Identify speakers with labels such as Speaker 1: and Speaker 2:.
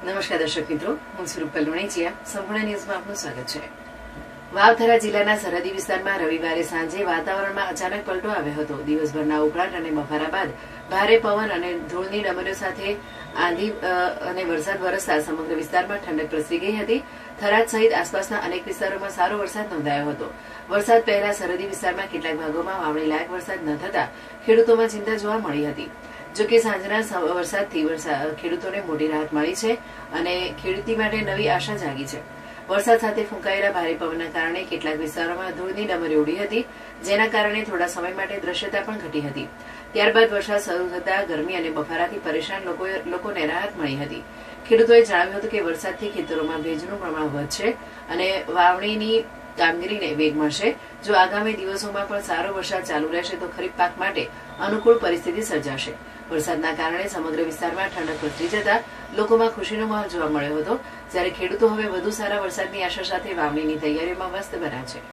Speaker 1: નમસ્કાર દર્શક મિત્રો, હું છું રૂપલ વણેચિયા. સંપૂર્ણ ન્યૂઝમાં આપનું સ્વાગત છે. વાવથરા જિલ્લાના સરહદી વિસ્તારમાં રવિવારે સાંજે વાતાવરણમાં અચાનક પલટો આવ્યો હતો. દિવસભરના ઉકળાટ અને બફારા બાદ ભારે પવન અને ધૂળની ડમરીઓ સાથે આંધી અને વરસાદ વરસતા સમગ્ર વિસ્તારમાં ઠંડક પ્રસરી ગઈ હતી. થરાદ સહિત આસપાસના અનેક વિસ્તારોમાં સારો વરસાદ નોંધાયો હતો. વરસાદ પહેલા સરહદી વિસ્તારમાં કેટલાક ભાગોમાં વાવણી લાયક વરસાદ ન થતા ખેડૂતોમાં ચિંતા જોવા મળી હતી. જોકે સાંજના વરસાદથી ખેડૂતોને મોટી રાહત મળી છે અને ખેડૂતી માટે નવી આશા જાગી છે. વરસાદ સાથે ફૂંકાયેલા ભારે પવનના કારણે કેટલાક વિસ્તારોમાં ધૂળની ડમરી ઉડી હતી, જેના કારણે થોડા સમય માટે દ્રશ્યતા પણ ઘટી હતી. ત્યારબાદ વરસાદ શરૂ થતા ગરમી અને બફારાથી પરેશાન લોકોને રાહત મળી હતી. ખેડૂતોએ જણાવ્યું હતું કે વરસાદથી ખેતરોમાં ભેજનું પ્રમાણ વધશે અને વાવણીની કામગીરીને વેગ મળશે. જો આગામી દિવસોમાં પણ સારો વરસાદ ચાલુ રહેશે તો ખરીફ પાક માટે અનુકૂળ પરિસ્થિતિ સર્જાશે. વરસાદના કારણે સમગ્ર વિસ્તારમાં ઠંડક પ્રસરી જતા લોકોમાં ખુશીનો માહોલ જોવા મળ્યો હતો, જ્યારે ખેડૂતો હવે વધુ સારા વરસાદની આશા સાથે વાવણીની તૈયારીઓમાં વ્યસ્ત બન્યા છે.